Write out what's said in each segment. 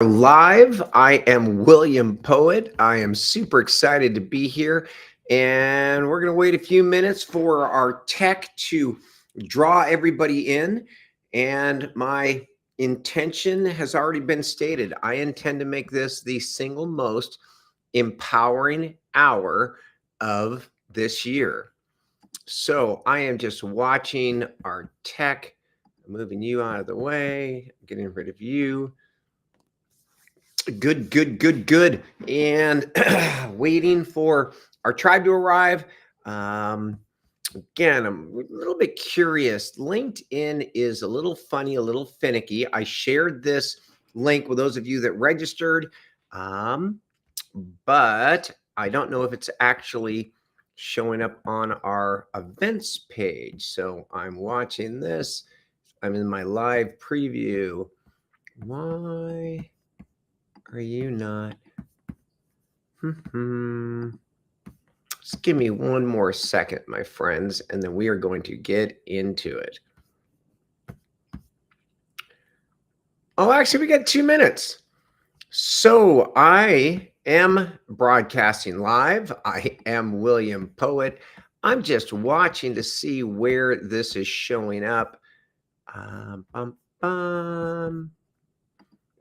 Live. I am William Poett. I am super excited to be here. And we're going to wait a few minutes for our tech to draw everybody in. And my intention has already been stated. I intend to make this the single most empowering hour of this year. So I am just watching our tech, moving you out of the way, getting rid of you. Good. And waiting for our tribe to arrive. Again, I'm a little bit curious. LinkedIn is a little funny, a little finicky. I shared this link with those of you that registered, but I don't know if it's actually showing up on our events page. So I'm watching this. I'm in my live preview. Why are you not? Just give me one more second, my friends, and then we are going to get into it. Oh, actually, we got 2 minutes. So I am broadcasting live. I am William Poett. I'm just watching to see where this is showing up.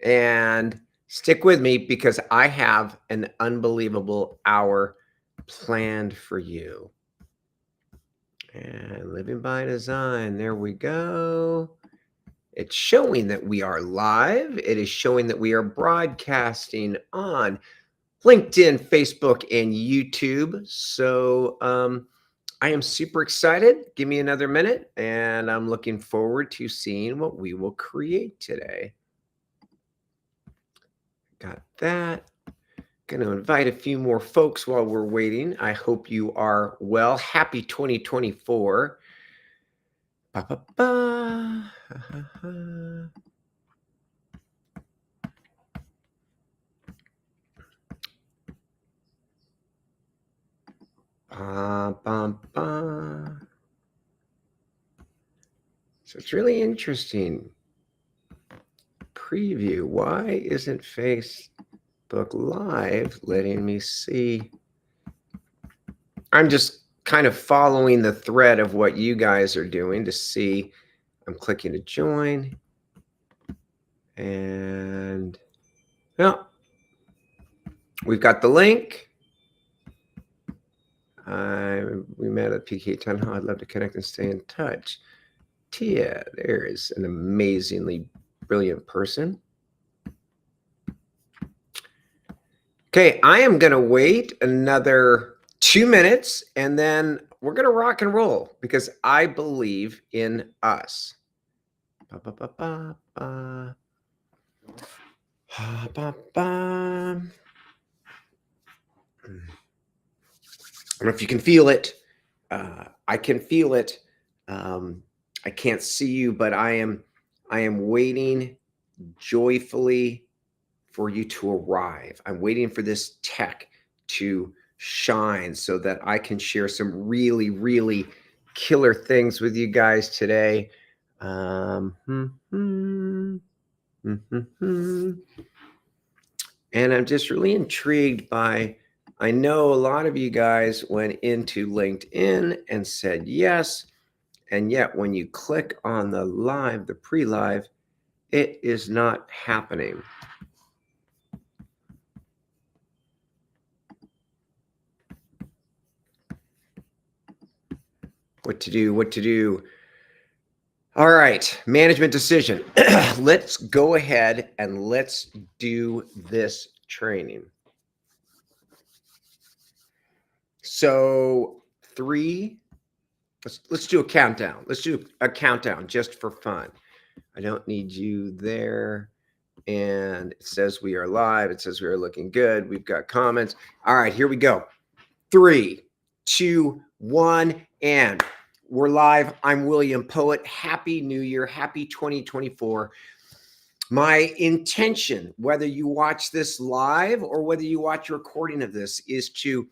And stick with me because I have an unbelievable hour planned for you. And living by design, there we go. It's showing that we are live. It is showing that we are broadcasting on LinkedIn, Facebook, and YouTube. So I am super excited. Give me another minute, and I'm looking forward to seeing what we will create today. Got that. Going to invite a few more folks while we're waiting. I hope you are well. Happy 2024. Ba-ba-ba. So it's really interesting. Preview. Why isn't Facebook Live letting me see? I'm just kind of following the thread of what you guys are doing to see. I'm clicking to join. And well, we've got the link. We met at PK Town Hall. I'd love to connect and stay in touch. Tia, there is an amazingly brilliant person. Okay, I am going to wait another 2 minutes and then we're going to rock and roll because I believe in us. I don't know if you can feel it. I can feel it. I can't see you, but I am waiting joyfully for you to arrive. I'm waiting for this tech to shine so that I can share some really, really killer things with you guys today. And I'm just really intrigued by, I know a lot of you guys went into LinkedIn and said yes. And yet when you click on the live, the pre-live, it is not happening. What to do. All right, management decision. Let's go ahead and let's do this training. So 3, let's do a countdown. Let's do a countdown just for fun. I don't need you there. And it says we are live. It says we are looking good. We've got comments. All right, here we go. 3, 2, 1, and we're live. I'm William Poett. Happy New Year. Happy 2024. My intention, whether you watch this live or whether you watch a recording of this, is to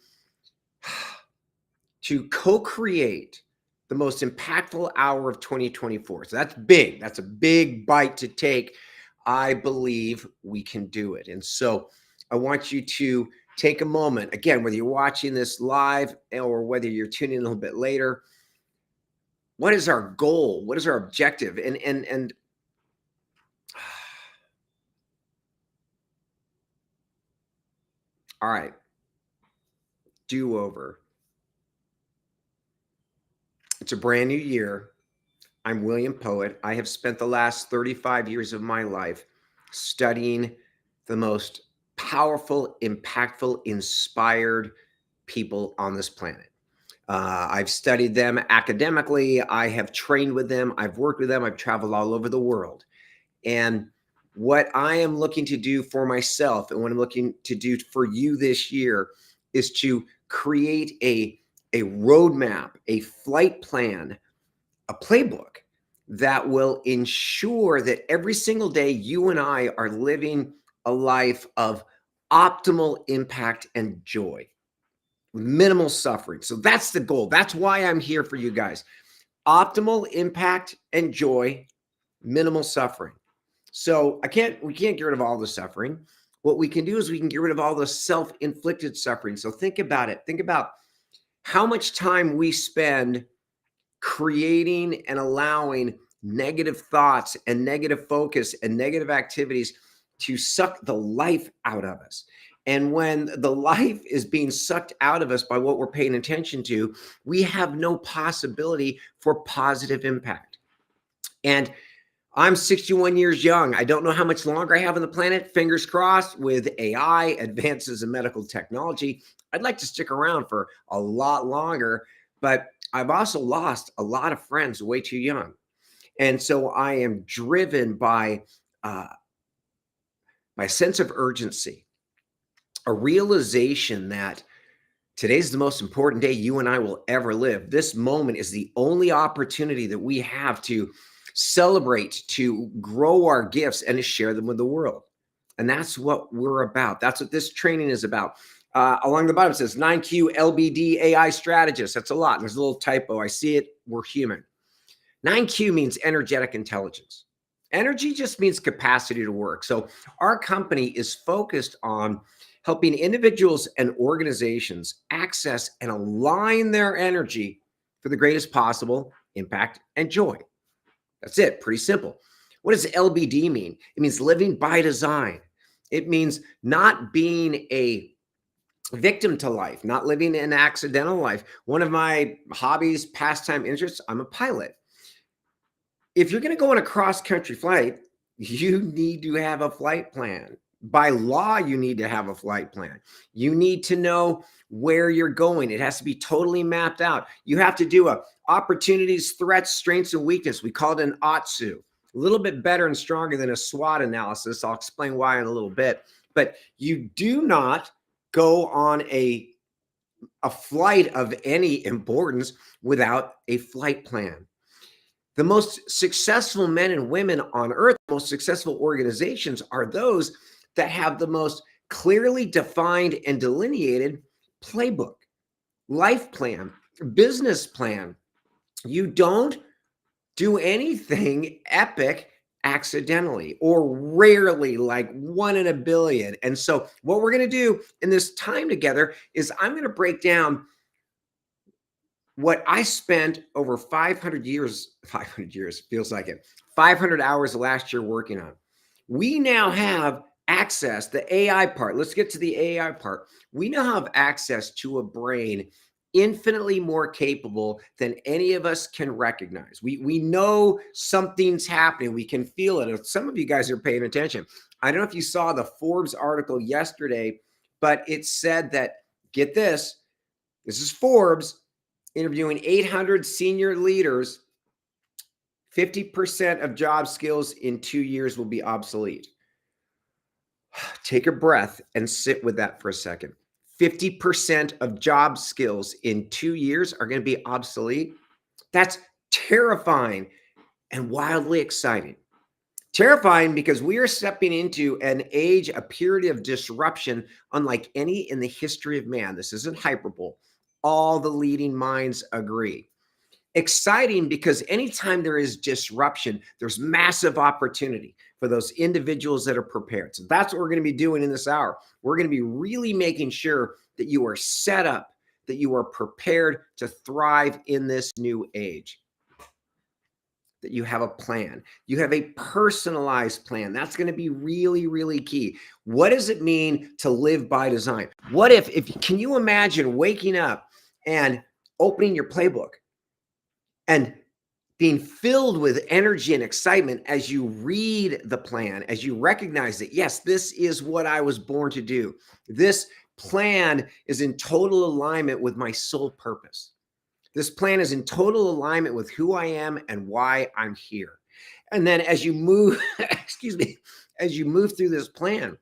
co-create the most impactful hour of 2024. So that's big. That's a big bite to take. I believe we can do it. And so I want you to take a moment, again, whether you're watching this live or whether you're tuning in a little bit later. What is our goal? What is our objective? And all right, do over. It's a brand new year. I'm William Poett. I have spent the last 35 years of my life studying the most powerful, impactful, inspired people on this planet. I've studied them academically. I have trained with them. I've worked with them. I've traveled all over the world. And what I am looking to do for myself and what I'm looking to do for you this year is to create a roadmap, a flight plan, a playbook that will ensure that every single day you and I are living a life of optimal impact and joy, minimal suffering. So that's the goal. That's why I'm here for you guys. Optimal impact and joy, minimal suffering. So we can't get rid of all the suffering. What we can do is we can get rid of all the self-inflicted suffering. So think about it. Think about how much time we spend creating and allowing negative thoughts and negative focus and negative activities to suck the life out of us. And when the life is being sucked out of us by what we're paying attention to, we have no possibility for positive impact. And I'm 61 years young. I don't know how much longer I have on the planet. Fingers crossed, with AI, advances in medical technology, I'd like to stick around for a lot longer. But I've also lost a lot of friends way too young. And so I am driven by my sense of urgency, a realization that today's the most important day you and I will ever live. This moment is the only opportunity that we have to celebrate, to grow our gifts, and to share them with the world. And that's what we're about. That's what this training is about. Along the bottom it says 9Q LBD AI strategist. That's a lot. There's a little typo. I see it. We're human. 9Q means energetic intelligence. Energy just means capacity to work. So our company is focused on helping individuals and organizations access and align their energy for the greatest possible impact and joy. That's it. Pretty simple. What does LBD mean? It means living by design. It means not being a victim to life, not living an accidental life. One of my hobbies, pastime interests, I'm a pilot. If you're going to go on a cross-country flight, you need to have a flight plan. By law, you need to have a flight plan. You need to know where you're going. It has to be totally mapped out. You have to do a opportunities, threats, strengths, and weakness. We call it an OTSU. A little bit better and stronger than a SWOT analysis. I'll explain why in a little bit. But you do not go on a flight of any importance without a flight plan. The most successful men and women on earth, the most successful organizations are those that have the most clearly defined and delineated playbook, life plan, business plan. You don't do anything epic accidentally, or rarely, like 1 in a billion. And so what we're going to do in this time together is I'm going to break down what I spent over 500 years, 500 years feels like it, 500 hours last year working on. We now have access, the AI part. Let's get to the AI part. We now have access to a brain infinitely more capable than any of us can recognize. We know something's happening. We can feel it. Some of you guys are paying attention. I don't know if you saw the Forbes article yesterday, but it said that, get this is Forbes interviewing 800 senior leaders. 50% of job skills in 2 years will be obsolete. Take a breath and sit with that for a second. 50% of job skills in 2 years are going to be obsolete. That's terrifying and wildly exciting. Terrifying because we are stepping into an age, a period of disruption unlike any in the history of man. This isn't hyperbole. All the leading minds agree. exciting because anytime there is disruption, there's massive opportunity for those individuals that are prepared. So that's what we're going to be doing in this hour. We're going to be really making sure that you are set up, that you are prepared to thrive in this new age, that you have a plan. You have a personalized plan. That's going to be really, really key. What does it mean to live by design? What if can you imagine waking up and opening your playbook and being filled with energy and excitement as you read the plan, as you recognize that, yes, this is what I was born to do. This plan is in total alignment with my sole purpose. This plan is in total alignment with who I am and why I'm here. And then as you move, excuse me, as you move through this plan,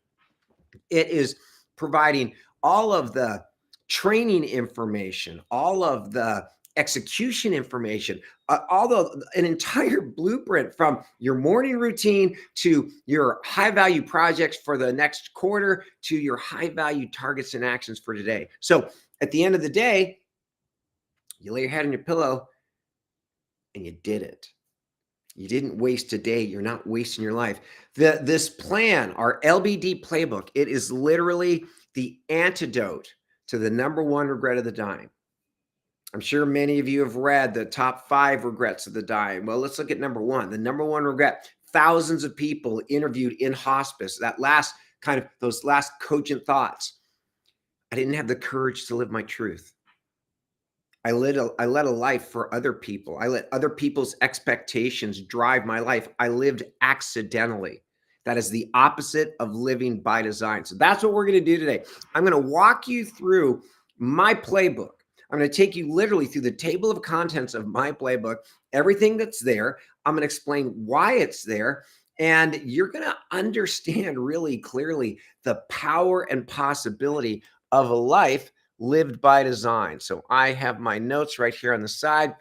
it is providing all of the training information, all of the execution information, an entire blueprint from your morning routine to your high value projects for the next quarter to your high value targets and actions for today. So at the end of the day, you lay your head on your pillow and you did it. You didn't waste a day. You're not wasting your life. This plan, our LBD playbook, it is literally the antidote to the number one regret of the dying. I'm sure many of you have read the top 5 regrets of the dying. Well, let's look at number 1. The number 1 regret, thousands of people interviewed in hospice. Those last cogent thoughts. I didn't have the courage to live my truth. I led a life for other people. I let other people's expectations drive my life. I lived accidentally. That is the opposite of living by design. So that's what we're going to do today. I'm going to walk you through my playbook. I'm going to take you literally through the table of contents of my playbook, everything that's there. I'm going to explain why it's there. And you're going to understand really clearly the power and possibility of a life lived by design. So I have my notes right here on the side.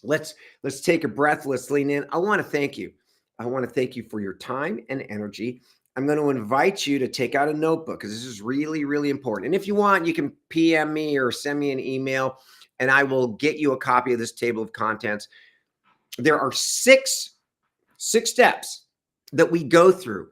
Let's take a breath. Let's lean in. I want to thank you. I want to thank you for your time and energy. I'm going to invite you to take out a notebook because this is really, really important. And if you want, you can PM me or send me an email and I will get you a copy of this table of contents. There are six steps that we go through,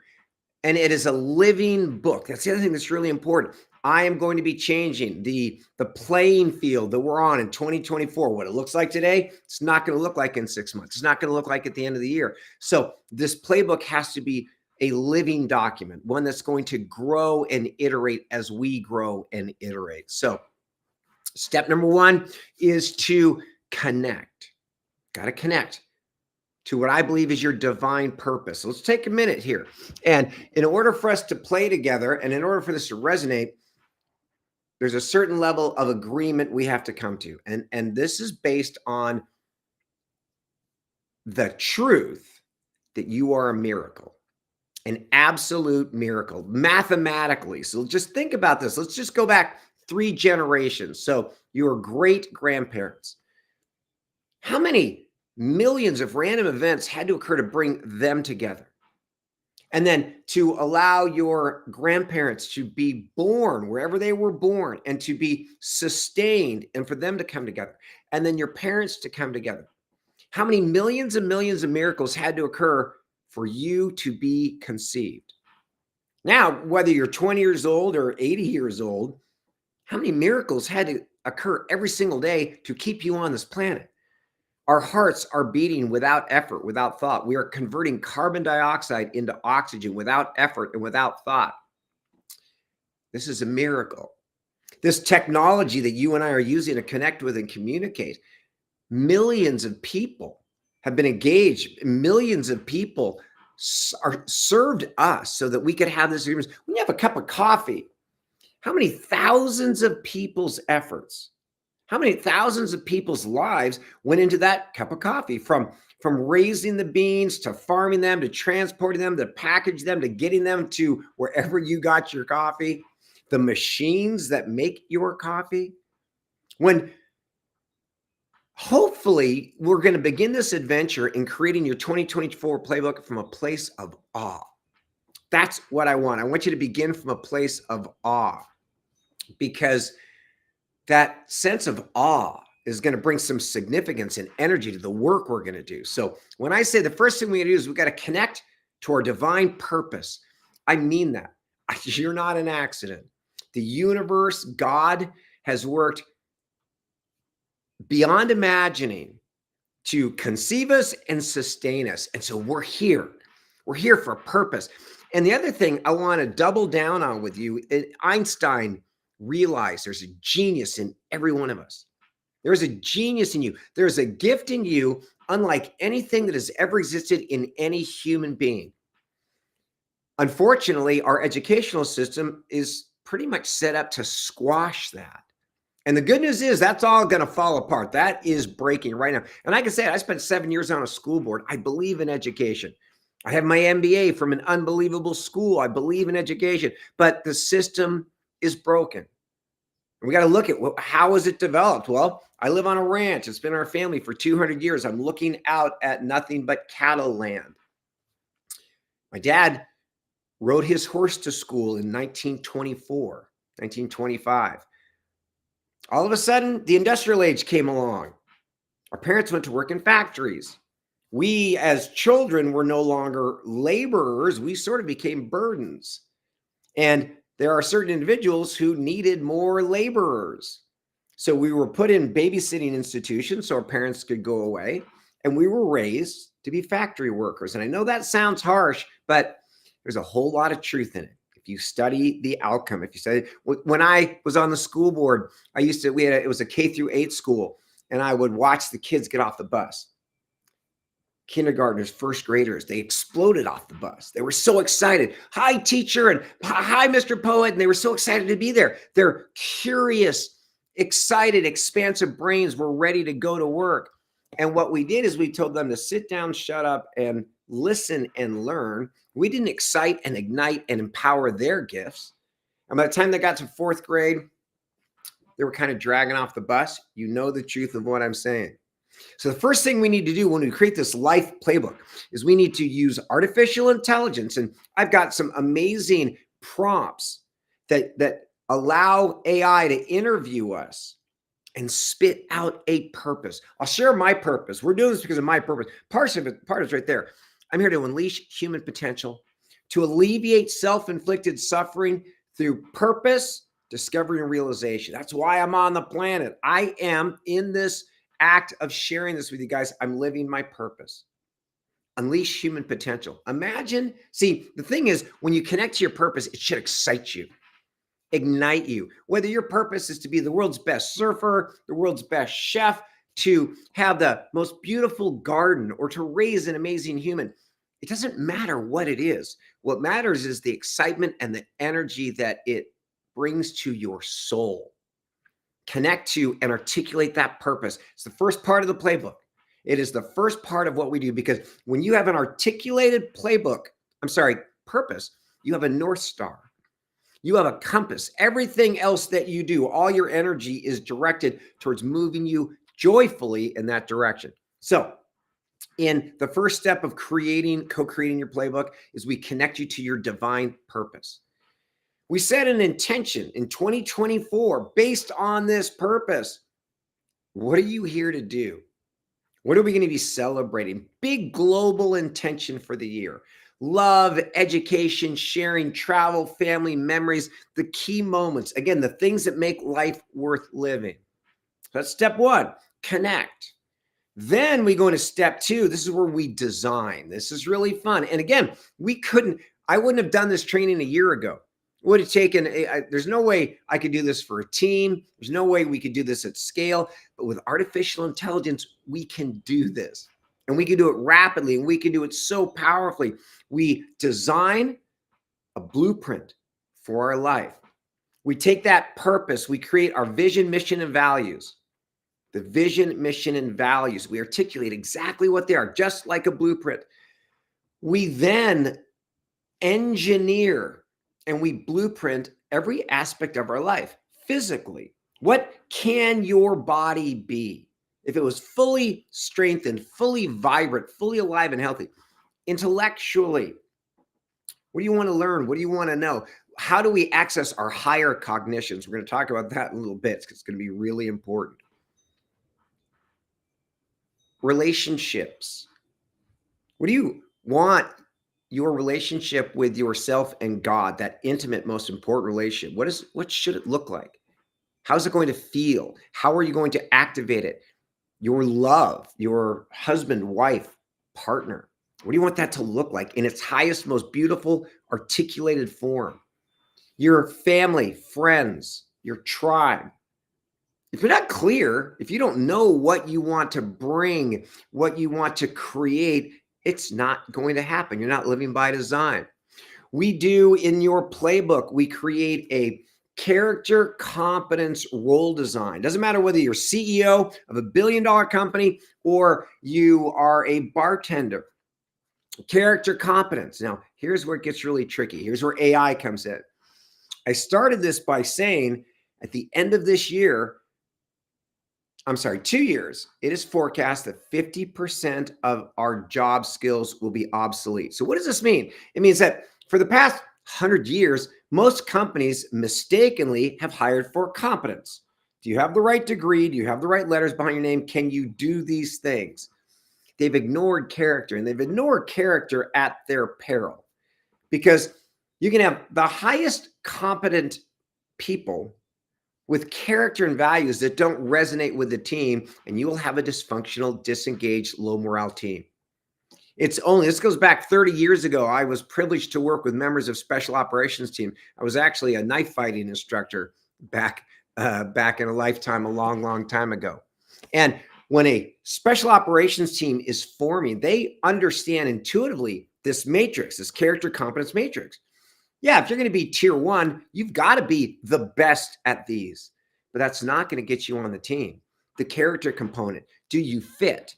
and it is a living book. That's the other thing that's really important. I am going to be changing the playing field that we're on in 2024. What it looks like today, it's not going to look like in 6 months. It's not going to look like at the end of the year. So this playbook has to be a living document, one that's going to grow and iterate as we grow and iterate. So step number 1 is to connect. Got to connect to what I believe is your divine purpose. So let's take a minute here. And in order for us to play together and in order for this to resonate, there's a certain level of agreement we have to come to. And this is based on the truth that you are a miracle, an absolute miracle, mathematically. So just think about this. Let's just go back 3 generations. So your great grandparents. How many millions of random events had to occur to bring them together? And then to allow your grandparents to be born wherever they were born and to be sustained and for them to come together. And then your parents to come together. How many millions and millions of miracles had to occur for you to be conceived? Now, whether you're 20 years old or 80 years old, how many miracles had to occur every single day to keep you on this planet? Our hearts are beating without effort, without thought. We are converting carbon dioxide into oxygen without effort and without thought. This is a miracle. This technology that you and I are using to connect with and communicate, millions of people have been engaged. Millions of people are served us so that we could have this experience. When you have a cup of coffee, how many thousands of people's efforts, how many thousands of people's lives went into that cup of coffee, from raising the beans to farming them to transporting them to package them to getting them to wherever you got your coffee, the machines that make your coffee. When hopefully we're going to begin this adventure in creating your 2024 playbook from a place of awe. That's what I want. I want you to begin from a place of awe, because that sense of awe is going to bring some significance and energy to the work we're going to do. So when I say the first thing we got to do is we got to connect to our divine purpose, I mean that. You're not an accident. The universe, God, has worked beyond imagining to conceive us and sustain us. And so we're here. We're here for a purpose. And the other thing I want to double down on with you, Einstein realized there's a genius in every one of us. There's a genius in you. There's a gift in you, unlike anything that has ever existed in any human being. Unfortunately, our educational system is pretty much set up to squash that. And the good news is that's all going to fall apart. That is breaking right now. And like I said, I spent 7 years on a school board. I believe in education. I have my MBA from an unbelievable school. I believe in education, but the system is broken. And we got to look at how is it developed? Well, I live on a ranch. It's been our family for 200 years. I'm looking out at nothing but cattle land. My dad rode his horse to school in 1924, 1925. All of a sudden, the industrial age came along. Our parents went to work in factories. We, as children, were no longer laborers. We sort of became burdens. And there are certain individuals who needed more laborers. So we were put in babysitting institutions so our parents could go away. And we were raised to be factory workers. And I know that sounds harsh, but there's a whole lot of truth in it. If you study the outcome, if you study, when I was on the school board, it was a K-8 school, and I would watch the kids get off the bus. Kindergartners, first graders, they exploded off the bus. They were so excited. Hi, teacher, and hi, Mr. Poet. And they were so excited to be there. Their curious, excited, expansive brains were ready to go to work. And what we did is we told them to sit down, shut up, and listen and learn. We didn't excite and ignite and empower their gifts. And by the time they got to fourth grade, they were kind of dragging off the bus. You know the truth of what I'm saying. So the first thing we need to do when we create this life playbook is we need to use artificial intelligence. And I've got some amazing prompts that allow AI to interview us and spit out a purpose. I'll share my purpose. We're doing this because of my purpose. Part of it's right there. I'm here to unleash human potential, to alleviate self-inflicted suffering through purpose, discovery, and realization. That's why I'm on the planet. I am in this act of sharing this with you guys. I'm living my purpose. Unleash human potential. Imagine, see, the thing is, when you connect to your purpose, it should excite you, ignite you. Whether your purpose is to be the world's best surfer, the world's best chef, to have the most beautiful garden, or to raise an amazing human, it doesn't matter what it is. What matters is the excitement and the energy that it brings to your soul. Connect to and articulate that purpose. It's the first part of the playbook. It is the first part of what we do, because when you have an articulated purpose, you have a North Star. You have a compass. Everything else that you do, all your energy is directed towards moving you joyfully in that direction. So in the first step of co-creating your playbook is we connect you to your divine purpose. We set an intention in 2024 based on this purpose. What are you here to do? What are we going to be celebrating? Big global intention for the year. Love, education, sharing, travel, family, memories, the key moments. Again, the things that make life worth living. That's step one, connect. Then we go into step two. This is where we design. This is really fun. And again, I wouldn't have done this training a year ago. It would have taken, there's no way I could do this for a team. There's no way we could do this at scale. But with artificial intelligence, we can do this. And we can do it rapidly, and we can do it so powerfully. We design a blueprint for our life. We take that purpose, we create our vision, mission, and values. The vision, mission, and values. We articulate exactly what they are, just like a blueprint. We then engineer and we blueprint every aspect of our life physically. What can your body be if it was fully strengthened, fully vibrant, fully alive and healthy? Intellectually, what do you want to learn? What do you want to know? How do we access our higher cognitions? We're going to talk about that in a little bit because it's going to be really important. relationships. What do you want your relationship with yourself and God, that intimate, most important relationship? What should it look like? How's it going to feel? How are you going to activate it? Your love, your husband, wife, partner. What do you want that to look like in its highest, most beautiful, articulated form? Your family, friends, your tribe. If you're not clear, if you don't know what you want to bring, what you want to create, it's not going to happen. You're not living by design. We do in your playbook, we create a character competence role design. Doesn't matter whether you're CEO of $1 billion company or you are a bartender. Character competence. Now, here's where it gets really tricky. Here's where AI comes in. I started this by saying at the end of this year, 2 years, it is forecast that 50% of our job skills will be obsolete. So what does this mean? It means that for the past 100 years, most companies mistakenly have hired for competence. Do you have the right degree? Do you have the right letters behind your name? Can you do these things? They've ignored character, and they've ignored character at their peril, because you can have the highest competent people with character and values that don't resonate with the team, and you will have a dysfunctional, disengaged, low morale team. This goes back 30 years ago. I was privileged to work with members of special operations team. I was actually a knife fighting instructor back in a lifetime, a long time ago. And when a special operations team is forming, they understand intuitively this matrix, this character competence matrix. Yeah, if you're going to be tier 1, you've got to be the best at these, but that's not going to get you on the team. The character component, do you fit?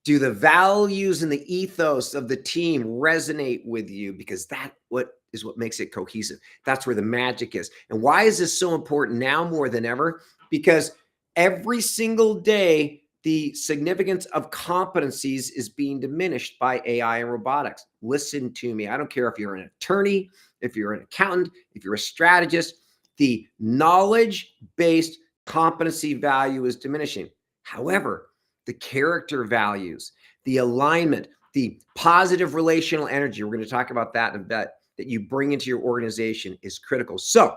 Do the values and the ethos of the team resonate with you? Because what makes it cohesive. That's where the magic is. And why is this so important now more than ever? Because every single day, the significance of competencies is being diminished by AI and robotics. Listen to me. I don't care if you're an attorney, if you're an accountant, if you're a strategist, the knowledge-based competency value is diminishing. However, the character values, the alignment, the positive relational energy, we're going to talk about that in a bit, that you bring into your organization is critical. So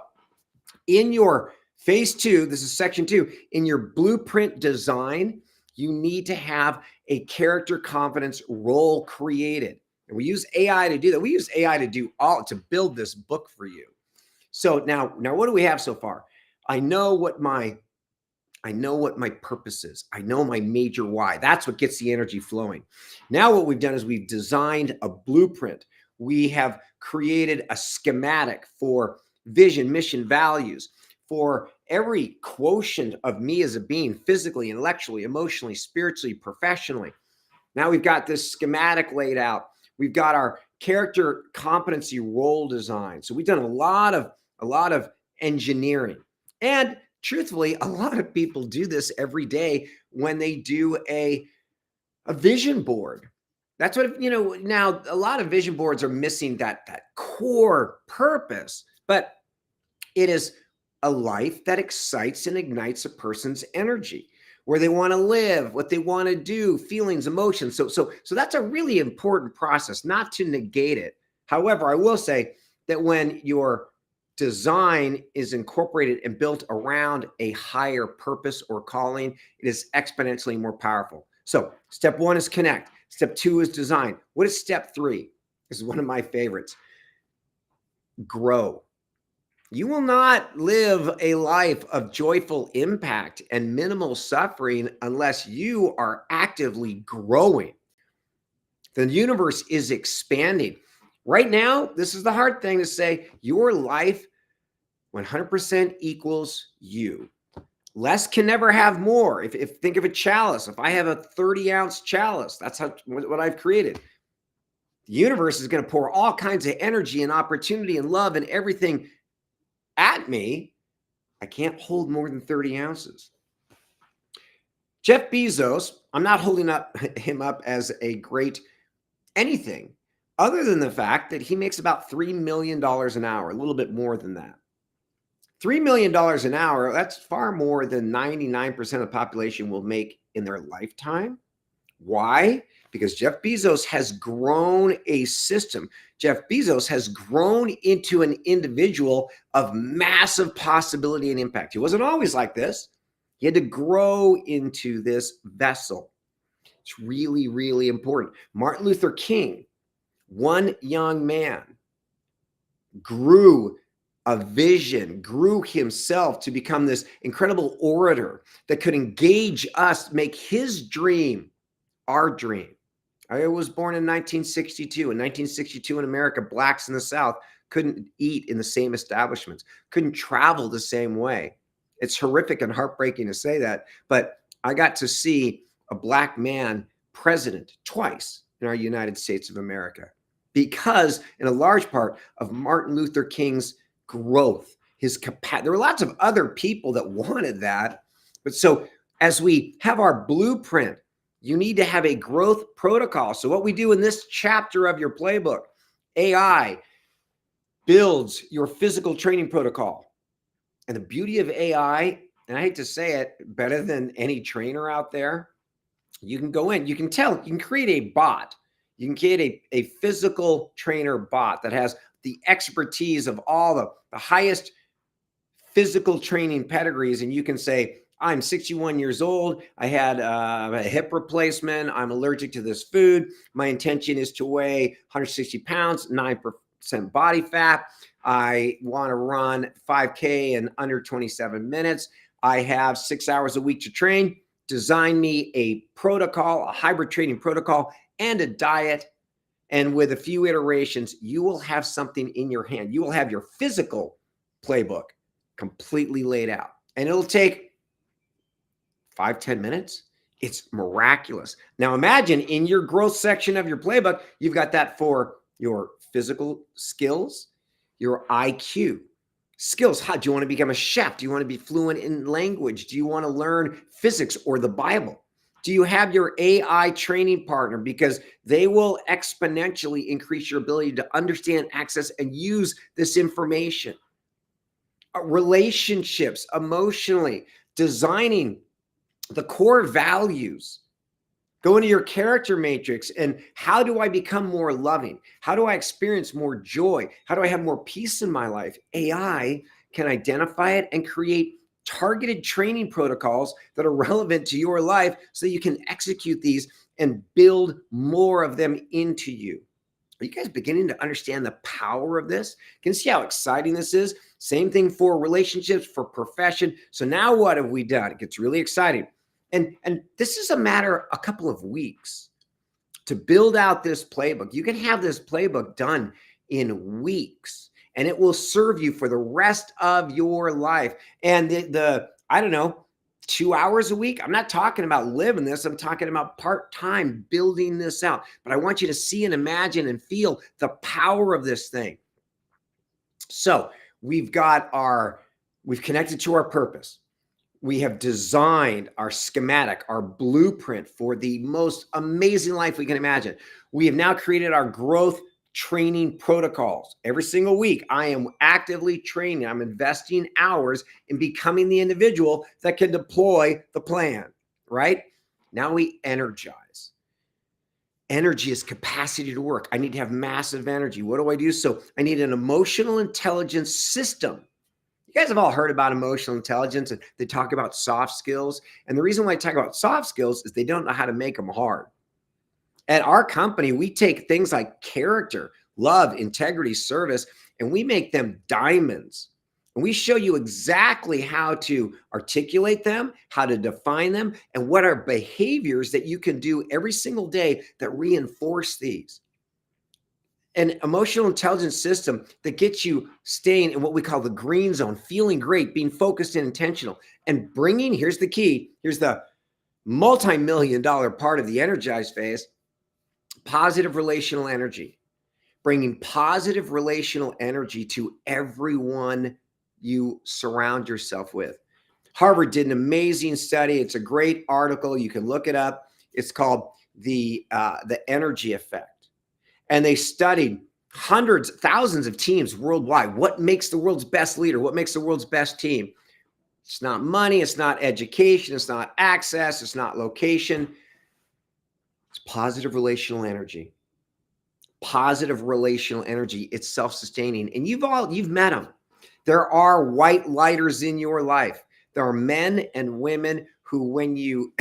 in your phase 2, this is section 2, in your blueprint design, you need to have a character competence role created. And we use AI to do that. We use AI to build this book for you. So now what do we have so far? I know what my purpose is. I know my major why. That's what gets the energy flowing. Now what we've done is we've designed a blueprint. We have created a schematic for vision, mission, values, for every quotient of me as a being, physically, intellectually, emotionally, spiritually, professionally. Now we've got this schematic laid out. We've got our character competency role design. So we've done a lot of engineering. And truthfully, a lot of people do this every day when they do a vision board. That's what, now a lot of vision boards are missing that core purpose, but it is a life that excites and ignites a person's energy, where they want to live, what they want to do, feelings, emotions. So that's a really important process, not to negate it. However, I will say that when your design is incorporated and built around a higher purpose or calling, it is exponentially more powerful. So step 1 is connect. Step 2 is design. What is step 3? This is one of my favorites. Grow. You will not live a life of joyful impact and minimal suffering unless you are actively growing. The universe is expanding. Right now, this is the hard thing to say. Your life 100% equals you. Less can never have more. If think of a chalice. If I have a 30-ounce chalice, that's what I've created. The universe is going to pour all kinds of energy and opportunity and love and everything at me. I can't hold more than 30 ounces. Jeff Bezos, I'm not holding him up as a great anything other than the fact that he makes about $3 million an hour, a little bit more than that. $3 million an hour, that's far more than 99% of the population will make in their lifetime. Why? Because Jeff Bezos has grown a system. Jeff Bezos has grown into an individual of massive possibility and impact. He wasn't always like this. He had to grow into this vessel. It's really, really important. Martin Luther King, one young man, grew a vision, grew himself to become this incredible orator that could engage us, make his dream our dream. I was born in 1962. In 1962 in America, blacks in the South couldn't eat in the same establishments, couldn't travel the same way. It's horrific and heartbreaking to say that, but I got to see a black man president twice in our United States of America because, in a large part, of Martin Luther King's growth, his capacity. There were lots of other people that wanted that, but so as we have our blueprint, you need to have a growth protocol. So what we do in this chapter of your playbook, AI builds your physical training protocol. And the beauty of AI, and I hate to say it, better than any trainer out there, you can go in, you can create a bot. You can create a physical trainer bot that has the expertise of all the highest physical training pedigrees. And you can say, I'm 61 years old. I had a hip replacement. I'm allergic to this food. My intention is to weigh 160 pounds, 9% body fat. I want to run 5K in under 27 minutes. I have 6 hours a week to train. Design me a protocol, a hybrid training protocol, and a diet. And with a few iterations, you will have something in your hand. You will have your physical playbook completely laid out. And it'll take 5-10 minutes. It's miraculous. Now imagine in your growth section of your playbook, you've got that for your physical skills, your IQ skills. How do you want to become a chef? Do you want to be fluent in language? Do you want to learn physics or the Bible? Do you have your AI training partner? Because they will exponentially increase your ability to understand, access, and use this information. Relationships, emotionally, designing the core values. Go into your character matrix and how do I become more loving? How do I experience more joy? How do I have more peace in my life? AI can identify it and create targeted training protocols that are relevant to your life so you can execute these and build more of them into you. Are you guys beginning to understand the power of this? Can you see how exciting this is? Same thing for relationships, for profession. So now what have we done? It gets really exciting. And this is a matter a couple of weeks to build out this playbook. You can have this playbook done in weeks, and it will serve you for the rest of your life. And the I don't know, 2 hours a week. I'm not talking about living this. I'm talking about part-time building this out. But I want you to see and imagine and feel the power of this thing. So we've connected to our purpose. We have designed our schematic, our blueprint for the most amazing life we can imagine. We have now created our growth training protocols. Every single week, I am actively training. I'm investing hours in becoming the individual that can deploy the plan, right? Now we energize. Energy is capacity to work. I need to have massive energy. What do I do? So I need an emotional intelligence system. You guys have all heard about emotional intelligence and they talk about soft skills. And the reason why I talk about soft skills is they don't know how to make them hard. At our company, we take things like character, love, integrity, service, and we make them diamonds. And we show you exactly how to articulate them, how to define them, and what are behaviors that you can do every single day that reinforce these. An emotional intelligence system that gets you staying in what we call the green zone, feeling great, being focused and intentional, and bringing, here's the key, here's the multi-million-dollar part of the energized phase, positive relational energy. Bringing positive relational energy to everyone you surround yourself with. Harvard did an amazing study. It's a great article. You can look it up. It's called the Energy Effect. And they studied hundreds, thousands of teams worldwide. What makes the world's best leader? What makes the world's best team? It's not money. It's not education. It's not access. It's not location. It's positive relational energy. Positive relational energy. It's self-sustaining. And you've met them. There are white lighters in your life. There are men and women who, when you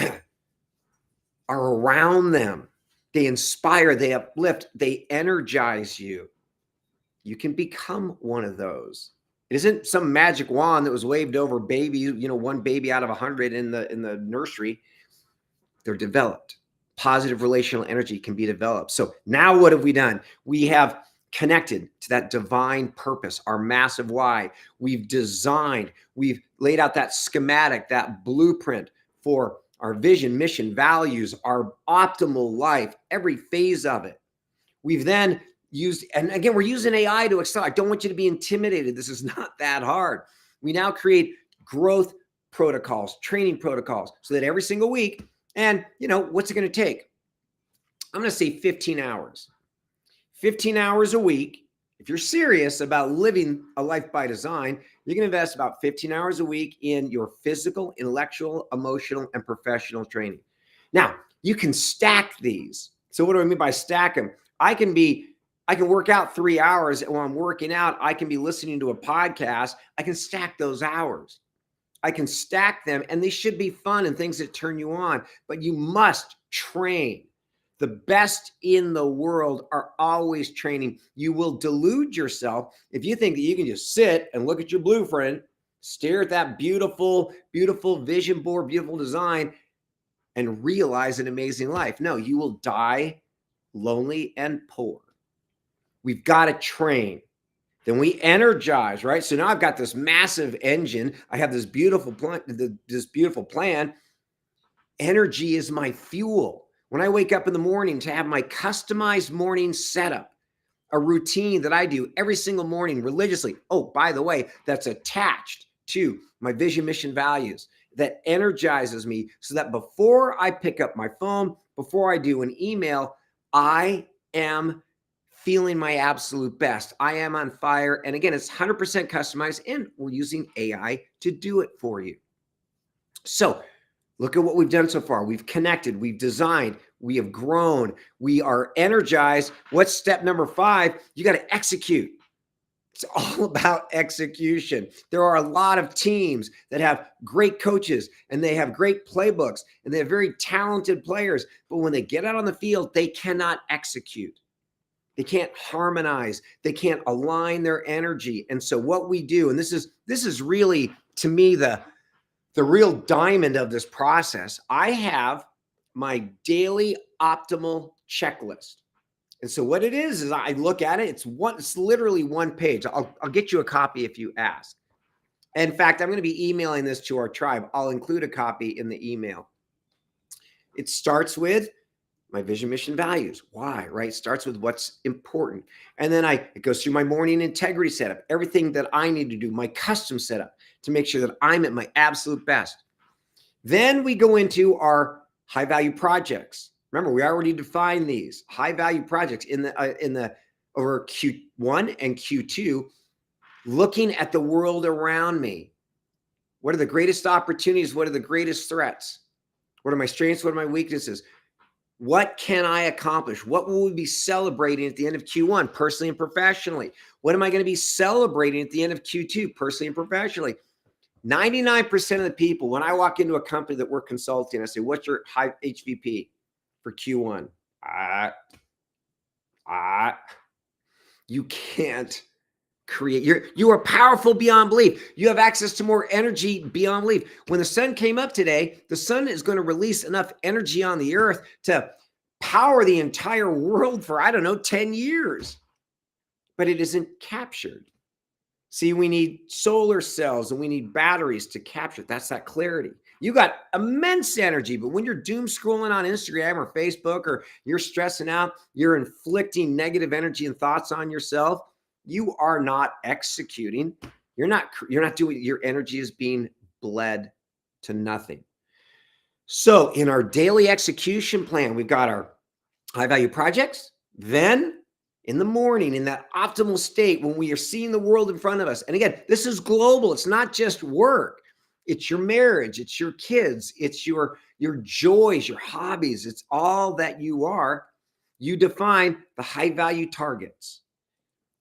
are around them, they inspire, they uplift, they energize you. You can become one of those. It isn't some magic wand that was waved over babies, one baby out of 100 in the nursery. They're developed. Positive relational energy can be developed. So now what have we done? We have connected to that divine purpose, our massive why. We've designed, we've laid out that schematic, that blueprint for our vision, mission, values, our optimal life, every phase of it. We've then used, and again, we're using AI to accelerate. I don't want you to be intimidated. This is not that hard. We now create growth protocols, training protocols, so that every single week, and what's it going to take? I'm going to say 15 hours. 15 hours a week. If you're serious about living a life by design, you can invest about 15 hours a week in your physical, intellectual, emotional, and professional training. Now, you can stack these. So what do I mean by stack them? I can work out 3 hours, and while I'm working out, I can be listening to a podcast. I can stack those hours. I can stack them, and they should be fun and things that turn you on, but you must train. The best in the world are always training. You will delude yourself if you think that you can just sit and look at your blueprint, stare at that beautiful, beautiful vision board, beautiful design, and realize an amazing life. No, you will die lonely and poor. We've got to train. Then we energize, right? So now I've got this massive engine. I have this beautiful plan. Energy is my fuel. When I wake up in the morning, to have my customized morning setup, a routine that I do every single morning religiously. Oh, by the way, that's attached to my vision, mission, values, that energizes me so that before I pick up my phone, before I do an email, I am feeling my absolute best. I am on fire. And again, it's 100% customized, and we're using AI to do it for you. So look at what we've done so far. We've connected, we've designed, we have grown, we are energized. What's step number 5? You got to execute. It's all about execution. There are a lot of teams that have great coaches, and they have great playbooks, and they have very talented players. But when they get out on the field, they cannot execute. They can't harmonize. They can't align their energy. And so what we do, and this is really, to me, the real diamond of this process, I have my daily optimal checklist. And so what it is I look at it, it's literally one page. I'll get you a copy if you ask. In fact, I'm going to be emailing this to our tribe. I'll include a copy in the email. It starts with my vision, mission, values. Why, right? It starts with what's important. And then it goes through my morning integrity setup, everything that I need to do, my custom setup to make sure that I'm at my absolute best. Then we go into our high value projects. Remember, we already defined these high value projects in the over Q1 and Q2, looking at the world around me. What are the greatest opportunities? What are the greatest threats? What are my strengths? What are my weaknesses? What can I accomplish? What will we be celebrating at the end of Q1, personally and professionally? What am I going to be celebrating at the end of Q2, personally and professionally? 99% of the people, when I walk into a company that we're consulting, I say, what's your high HVP for Q1? You can't create. You are powerful beyond belief. You have access to more energy beyond belief. When the sun came up today, the sun is going to release enough energy on the earth to power the entire world for, 10 years. But it isn't captured. See, we need solar cells and we need batteries to capture it. That's that clarity. You got immense energy, but when you're doom scrolling on Instagram or Facebook, or you're stressing out, you're inflicting negative energy and thoughts on yourself, you are not executing. You're not doing, your energy is being bled to nothing. So in our daily execution plan, we've got our high value projects. Then in the morning, in that optimal state, when we are seeing the world in front of us. And again, this is global. It's not just work. It's your marriage, it's your kids, it's your joys, your hobbies, it's all that you are. You define the high value targets.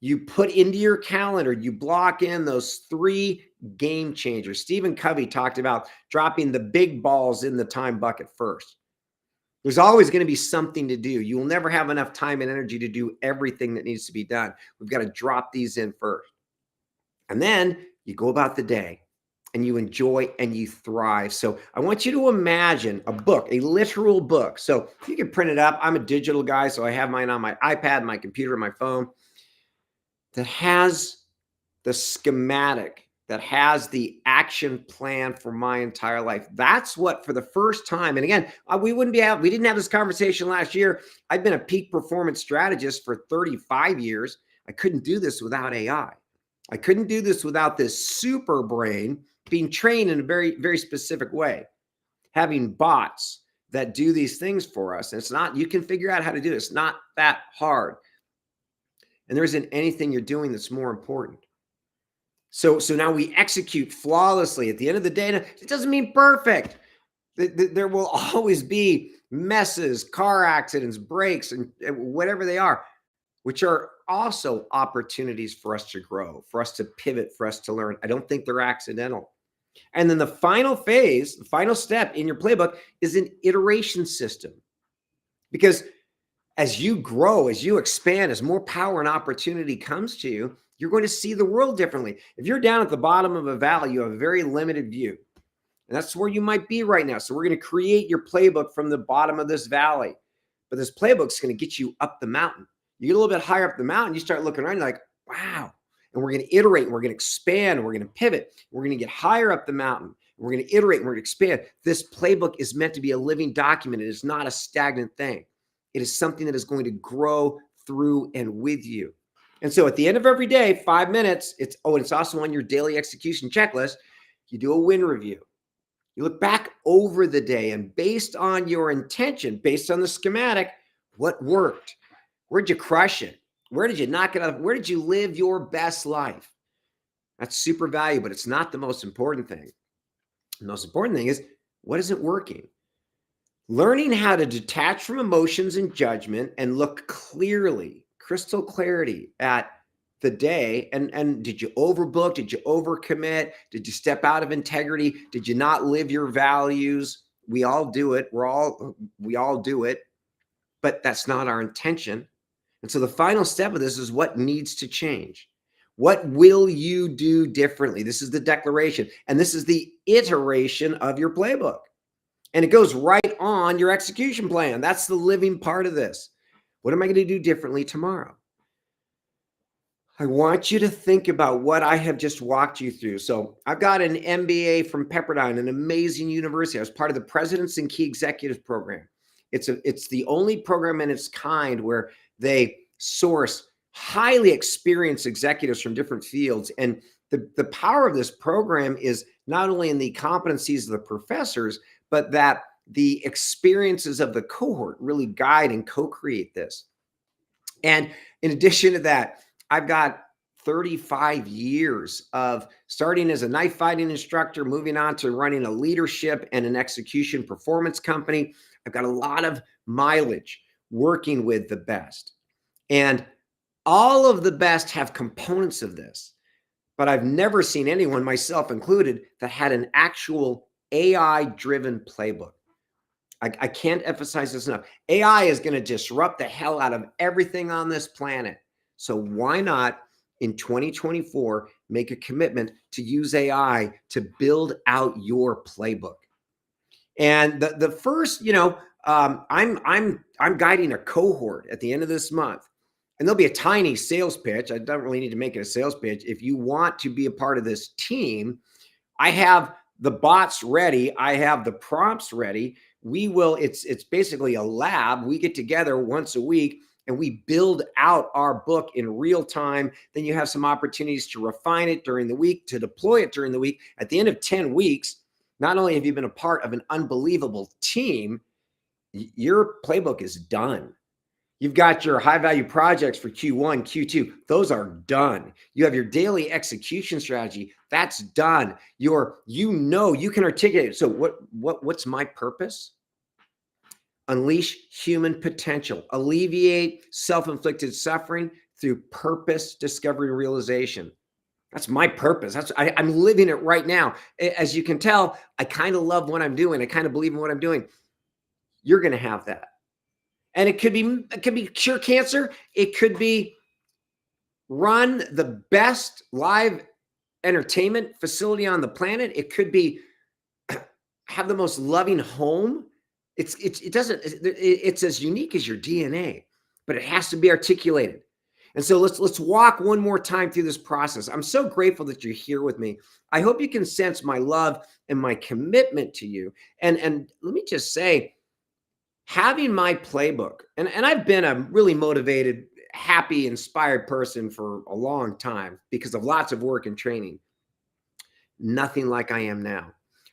You put into your calendar, you block in those 3 game changers. Stephen Covey talked about dropping the big balls in the time bucket first. There's always going to be something to do. You will never have enough time and energy to do everything that needs to be done. We've got to drop these in first. And then you go about the day and you enjoy and you thrive. So I want you to imagine a book, a literal book. So you can print it up. I'm a digital guy, so I have mine on my iPad, my computer, my phone, that has the schematic, that has the action plan for my entire life. That's what, for the first time, and again, we didn't have this conversation last year. I've been a peak performance strategist for 35 years. I couldn't do this without AI. I couldn't do this without this super brain being trained in a very, very specific way, having bots that do these things for us. And it's not, you can figure out how to do it. It's not that hard. And there isn't anything you're doing that's more important. So now we execute flawlessly. At the end of the day, it doesn't mean perfect. There will always be messes, car accidents, breaks, and whatever they are, which are also opportunities for us to grow, for us to pivot, for us to learn. I don't think they're accidental. And then the final phase, the final step in your playbook is an iteration system. Because as you grow, as you expand, as more power and opportunity comes to you, you're going to see the world differently. If you're down at the bottom of a valley, you have a very limited view. And that's where you might be right now. So we're going to create your playbook from the bottom of this valley. But this playbook is going to get you up the mountain. You get a little bit higher up the mountain, you start looking around, you're like, wow. And we're going to iterate, and we're going to expand, and we're going to pivot. We're going to get higher up the mountain. And we're going to iterate, and we're going to expand. This playbook is meant to be a living document. It is not a stagnant thing. It is something that is going to grow through and with you. And so at the end of every day, 5 minutes, it's also on your daily execution checklist. You do a win review. You look back over the day, and based on your intention, based on the schematic, what worked? Where'd you crush it? Where did you knock it out? Where did you live your best life? That's super valuable, but it's not the most important thing. The most important thing is, what isn't working? Learning how to detach from emotions and judgment and look clearly, crystal clarity at the day. And did you overbook? Did you overcommit? Did you step out of integrity? Did you not live your values? We all do it. We all do it, but that's not our intention. And so the final step of this is what needs to change. What will you do differently? This is the declaration, and this is the iteration of your playbook. And it goes right on your execution plan. That's the living part of this. What am I going to do differently tomorrow? I want you to think about what I have just walked you through. So I've got an MBA from Pepperdine, an amazing university. I was part of the Presidents and Key Executives program. It's the only program in its kind where they source highly experienced executives from different fields. And the power of this program is not only in the competencies of the professors, but that the experiences of the cohort really guide and co-create this. And in addition to that, I've got 35 years of starting as a knife fighting instructor, moving on to running a leadership and an execution performance company. I've got a lot of mileage working with the best. And all of the best have components of this, but I've never seen anyone, myself included, that had an actual AI-driven playbook. I can't emphasize this enough. AI is going to disrupt the hell out of everything on this planet. So why not, in 2024, make a commitment to use AI to build out your playbook? And the first, I'm guiding a cohort at the end of this month. And there'll be a tiny sales pitch. I don't really need to make it a sales pitch. If you want to be a part of this team, I have the bots ready. I have the prompts ready. It's basically a lab. We get together once a week and we build out our book in real time. Then you have some opportunities to refine it during the week, to deploy it during the week. At the end of 10 weeks, not only have you been a part of an unbelievable team, your playbook is done. You've got your high value projects for Q1, Q2. Those are done. You have your daily execution strategy. That's done. You can articulate it. So what's my purpose? Unleash human potential, alleviate self-inflicted suffering through purpose, discovery, and realization. That's my purpose. I'm living it right now. As you can tell, I kind of love what I'm doing. I kind of believe in what I'm doing. You're going to have that. And it could be cure cancer. It could be run the best live entertainment facility on the planet. It could be have the most loving home. It's as unique as your DNA, but it has to be articulated. And so let's walk one more time through this process. I'm so grateful that you're here with me. I hope you can sense my love and my commitment to you. And let me just say, having my playbook, and I've been a really motivated, happy, inspired person for a long time because of lots of work and training. Nothing like I am now.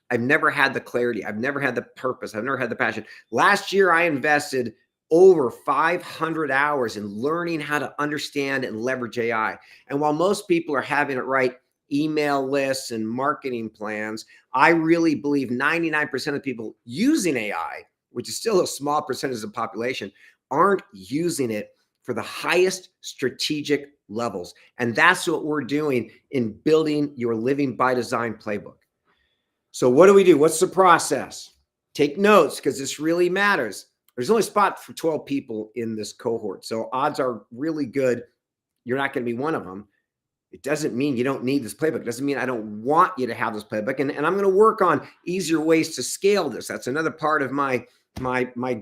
I've never had the clarity. I've never had the purpose. I've never had the passion. Last year, I invested over 500 hours in learning how to understand and leverage AI. And while most people are having it write email lists and marketing plans, I really believe 99% of people using AI, which is still a small percentage of the population, aren't using it for the highest strategic levels. And that's what we're doing in building your Living by Design playbook. So what do we do? What's the process? Take notes because this really matters. There's only a spot for 12 people in this cohort. So odds are really good you're not going to be one of them. It doesn't mean you don't need this playbook. It doesn't mean I don't want you to have this playbook. And I'm going to work on easier ways to scale this. That's another part of my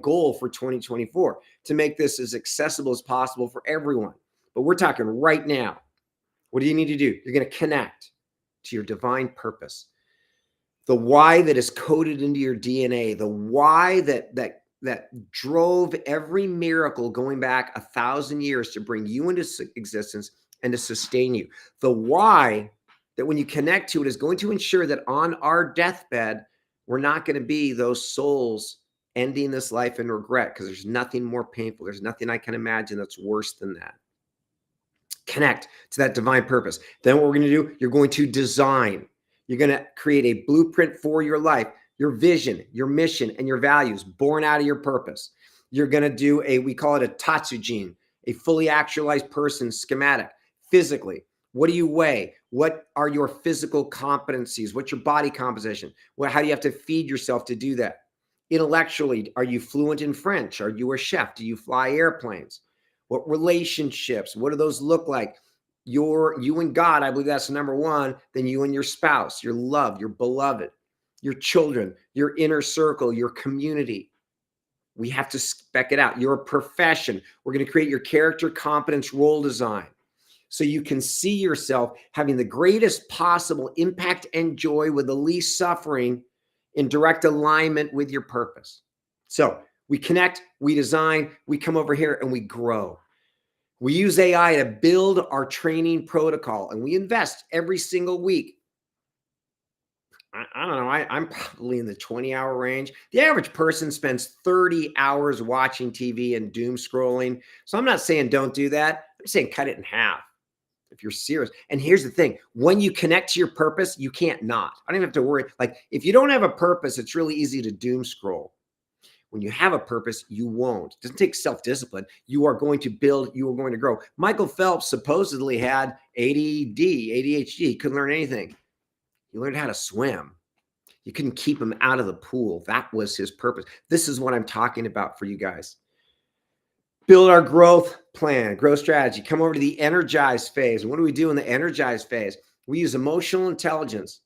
goal for 2024, to make this as accessible as possible for everyone. But we're talking right now. What do you need to do? You're going to connect to your divine purpose. The why that is coded into your DNA, the why that drove every miracle going back 1,000 years to bring you into existence and to sustain you. The why that when you connect to it is going to ensure that on our deathbed, we're not going to be those souls ending this life in regret, because there's nothing more painful. There's nothing I can imagine that's worse than that. Connect to that divine purpose. Then what we're going to do, you're going to design. You're going to create a blueprint for your life, your vision, your mission, and your values born out of your purpose. You're going to do we call it a tatsujin, a fully actualized person schematic. Physically, what do you weigh? What are your physical competencies? What's your body composition? How do you have to feed yourself to do that? Intellectually, are you fluent in French? Are you a chef? Do you fly airplanes? What relationships? What do those look like? You and God, I believe that's number one. Then you and your spouse, your love, your beloved, your children, your inner circle, your community. We have to spec it out. Your profession. We're going to create your character, competence, role design, so you can see yourself having the greatest possible impact and joy with the least suffering, in direct alignment with your purpose. So we connect, we design, we come over here and we grow. We use AI to build our training protocol, and we invest every single week. I don't know. I'm probably in the 20-hour range. The average person spends 30 hours watching TV and doom scrolling. So I'm not saying don't do that. I'm saying cut it in half if you're serious. And here's the thing. When you connect to your purpose, you can't not. I don't even have to worry. Like, if you don't have a purpose, it's really easy to doom scroll. When you have a purpose, you won't. It doesn't take self-discipline. You are going to build, you are going to grow. Michael Phelps supposedly had ADHD. He couldn't learn anything. He learned how to swim. You couldn't keep him out of the pool. That was his purpose. This is what I'm talking about for you guys. Build our growth plan, growth strategy. Come over to the energize phase. And what do we do in the energize phase? We use emotional intelligence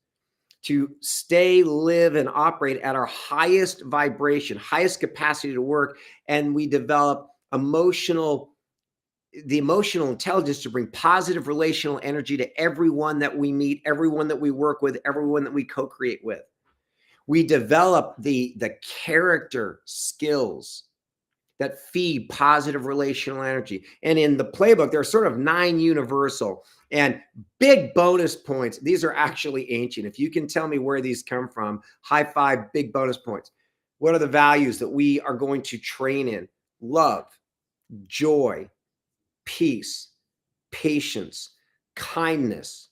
to stay, live, and operate at our highest vibration, highest capacity to work. And we develop the emotional intelligence to bring positive relational energy to everyone that we meet, everyone that we work with, everyone that we co-create with. We develop the character skills that feed positive relational energy. And in the playbook, there are sort of 9 universal and big bonus points. These are actually ancient. If you can tell me where these come from, high five, big bonus points. What are the values that we are going to train in? Love, joy, peace, patience, kindness,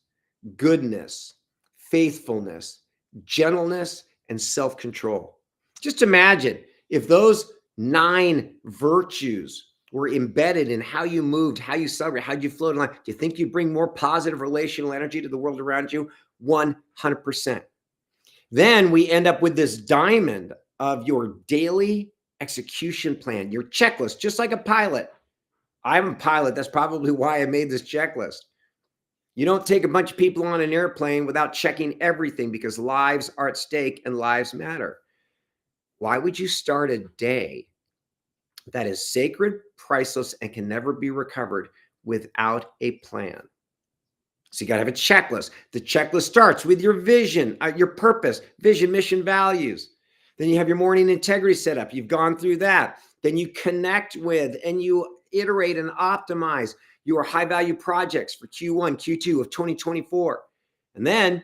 goodness, faithfulness, gentleness, and self-control. Just imagine if those 9 virtues were embedded in how you moved, how you celebrate, how you flowed in life. Do you think you bring more positive relational energy to the world around you? 100%. Then we end up with this diamond of your daily execution plan, your checklist, just like a pilot. I'm a pilot. That's probably why I made this checklist. You don't take a bunch of people on an airplane without checking everything because lives are at stake and lives matter. Why would you start a day that is sacred, priceless, and can never be recovered without a plan? So you got to have a checklist. The checklist starts with your vision, your purpose, vision, mission, values. Then you have your morning integrity set up. You've gone through that. Then you connect with and you iterate and optimize your high value projects for Q1, Q2 of 2024. And then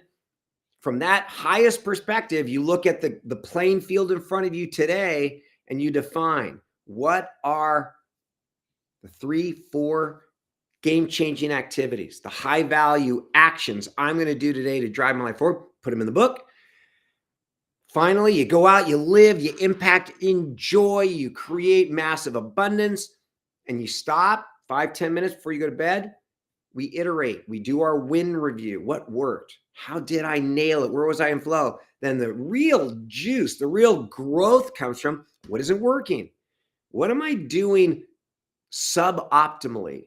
from that highest perspective, you look at the playing field in front of you today and you define what are the 3, 4 game-changing activities, the high-value actions I'm going to do today to drive my life forward. Put them in the book. Finally, you go out, you live, you impact, enjoy, you create massive abundance, and you stop 5-10 minutes before you go to bed. We iterate. We do our win review. What worked? How did I nail it? Where was I in flow? Then the real juice, the real growth comes from what isn't working? What am I doing suboptimally?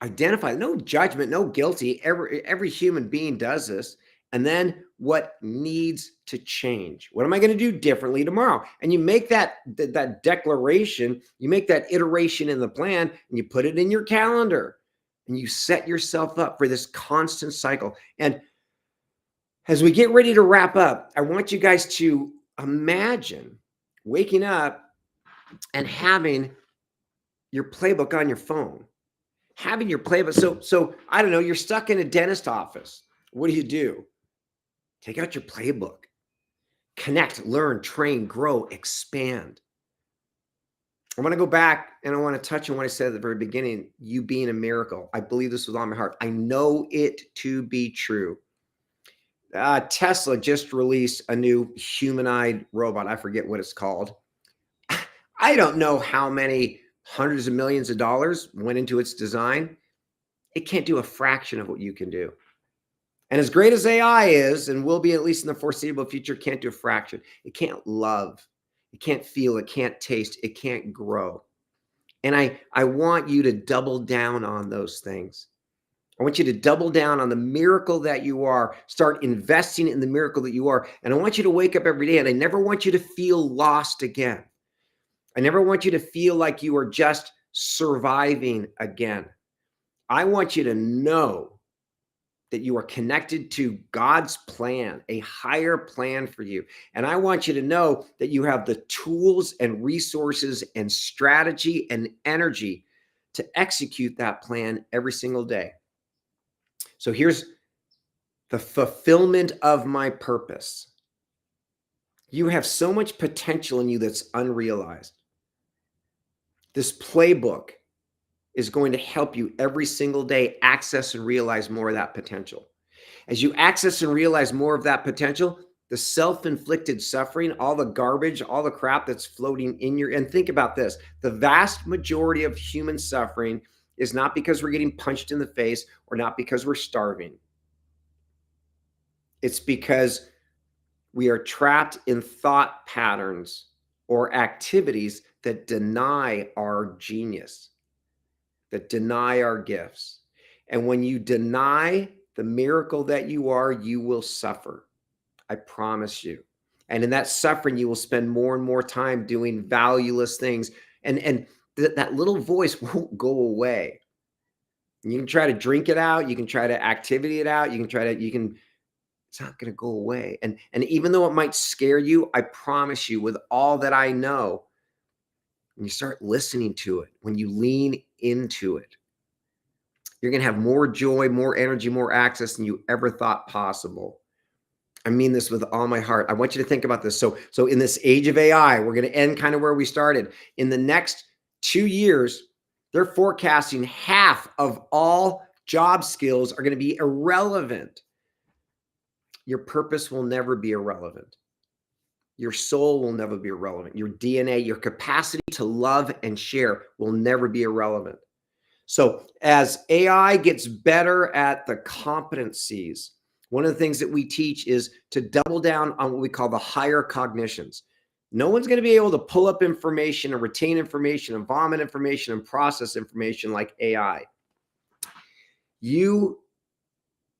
Identify, no judgment, no guilty. Every human being does this. And then what needs to change? What am I going to do differently tomorrow? And you make that declaration, you make that iteration in the plan, and you put it in your calendar, and you set yourself up for this constant cycle. And as we get ready to wrap up, I want you guys to imagine waking up and having your playbook on your phone. Having your playbook. So I don't know, you're stuck in a dentist office. What do? Take out your playbook. Connect, learn, train, grow, expand. I want to go back and I want to touch on what I said at the very beginning, you being a miracle. I believe this with all my heart. I know it to be true. Tesla just released a new humanoid robot. I forget what it's called. I don't know how many hundreds of millions of dollars went into its design. It can't do a fraction of what you can do. And as great as AI is, and will be at least in the foreseeable future, can't do a fraction. It can't love. It can't feel. It can't taste. It can't grow. And I want you to double down on those things. I want you to double down on the miracle that you are. Start investing in the miracle that you are. And I want you to wake up every day, and I never want you to feel lost again. I never want you to feel like you are just surviving again. I want you to know that you are connected to God's plan, a higher plan for you. And I want you to know that you have the tools and resources and strategy and energy to execute that plan every single day. So here's the fulfillment of my purpose. You have so much potential in you that's unrealized. This playbook is going to help you every single day access and realize more of that potential. As you access and realize more of that potential, the self-inflicted suffering, all the garbage, all the crap that's floating in your, and think about this, the vast majority of human suffering is not because we're getting punched in the face or not because we're starving. It's because we are trapped in thought patterns or activities that deny our genius, that deny our gifts. And when you deny the miracle that you are, you will suffer. I promise you. And in that suffering, you will spend more and more time doing valueless things. And that little voice won't go away. You can try to drink it out. You can try to activity it out. It's not going to go away. And even though it might scare you, I promise you with all that I know, when you start listening to it, when you lean into it, you're going to have more joy, more energy, more access than you ever thought possible. I mean this with all my heart. I want you to think about this. So in this age of AI, we're going to end kind of where we started. In the next 2 years, they're forecasting half of all job skills are going to be irrelevant. Your purpose will never be irrelevant. Your soul will never be irrelevant. Your DNA, your capacity to love and share will never be irrelevant. So as AI gets better at the competencies, one of the things that we teach is to double down on what we call the higher cognitions. No one's going to be able to pull up information and retain information and vomit information and process information like AI. You,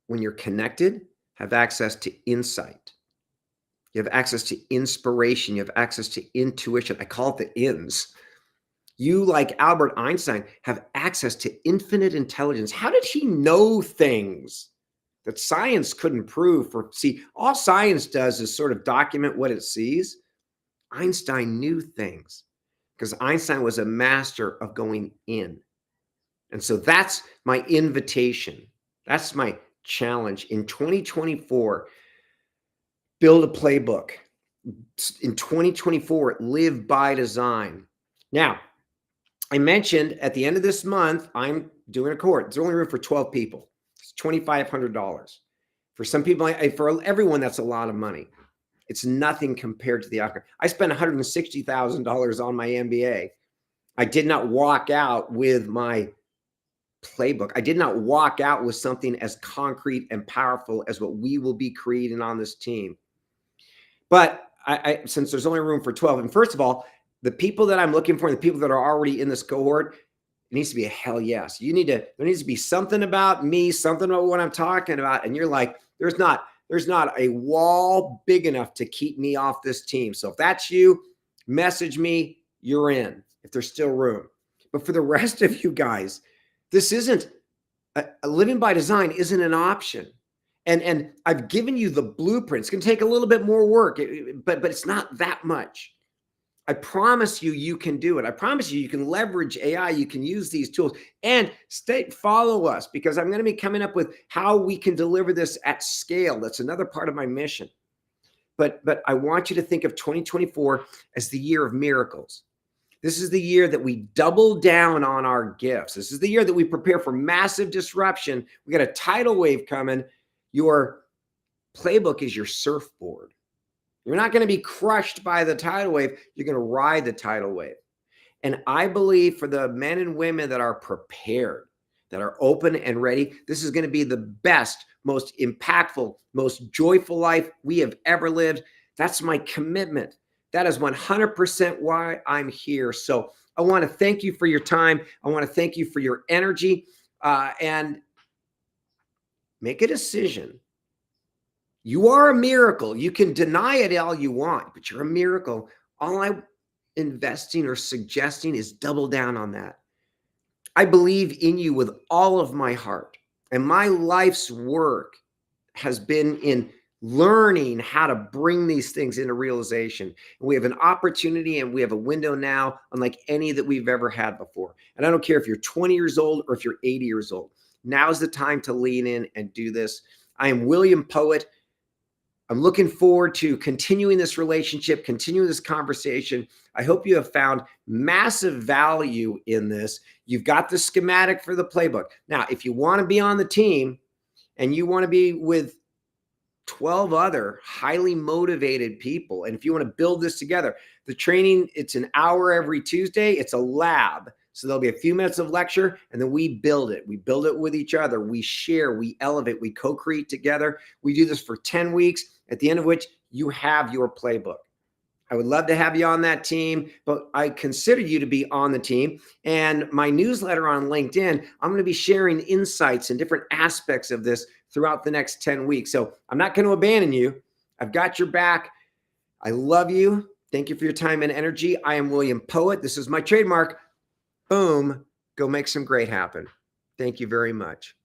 when you're connected, have access to insight. You have access to inspiration. You have access to intuition. I call it the ins. You, like Albert Einstein, have access to infinite intelligence. How did he know things that science couldn't prove? See, all science does is sort of document what it sees. Einstein knew things because Einstein was a master of going in. And so that's my invitation. That's my challenge. In 2024, build a playbook. In 2024, live by design. Now, I mentioned at the end of this month, I'm doing a cohort. There's only room for 12 people. It's $2,500. For some people, for everyone, that's a lot of money. It's nothing compared to the outcome. I spent $160,000 on my MBA. I did not walk out with my playbook. I did not walk out with something as concrete and powerful as what we will be creating on this team. But since there's only room for 12, and first of all, the people that I'm looking for, the people that are already in this cohort, it needs to be a hell yes. There needs to be something about me, something about what I'm talking about. And you're like, there's not a wall big enough to keep me off this team. So if that's you, message me, you're in, if there's still room. But for the rest of you guys, this isn't a living by design isn't an option. And I've given you the blueprint. It's going to take a little bit more work, but it's not that much. I promise you can do it. I promise you can leverage AI. You can use these tools and follow us, because I'm going to be coming up with how we can deliver this at scale. That's another part of my mission. But I want you to think of 2024 as the year of miracles. This is the year that we double down on our gifts. This is the year that we prepare for massive disruption. We got a tidal wave coming. Your playbook is your surfboard. You're not going to be crushed by the tidal wave. You're going to ride the tidal wave. And I believe for the men and women that are prepared, that are open and ready, this is going to be the best, most impactful, most joyful life we have ever lived. That's my commitment. That is 100% why I'm here. So I want to thank you for your time. I want to thank you for your energy, and make a decision. You are a miracle. You can deny it all you want, but you're a miracle. All I'm investing or suggesting is double down on that. I believe in you with all of my heart, and my life's work has been in learning how to bring these things into realization. And we have an opportunity and we have a window now unlike any that we've ever had before. And I don't care if you're 20 years old or if you're 80 years old. Now is the time to lean in and do this. I am William Poett. I'm looking forward to continuing this relationship, continuing this conversation. I hope you have found massive value in this. You've got the schematic for the playbook. Now, if you want to be on the team and you want to be with 12 other highly motivated people, and if you want to build this together, the training, it's an hour every Tuesday. It's a lab. So there'll be a few minutes of lecture, and then we build it. We build it with each other. We share, we elevate, we co-create together. We do this for 10 weeks, at the end of which you have your playbook. I would love to have you on that team, but I consider you to be on the team. And my newsletter on LinkedIn, I'm going to be sharing insights and different aspects of this throughout the next 10 weeks. So I'm not going to abandon you. I've got your back. I love you. Thank you for your time and energy. I am William Poett. This is my trademark. Boom. Go make some great happen. Thank you very much.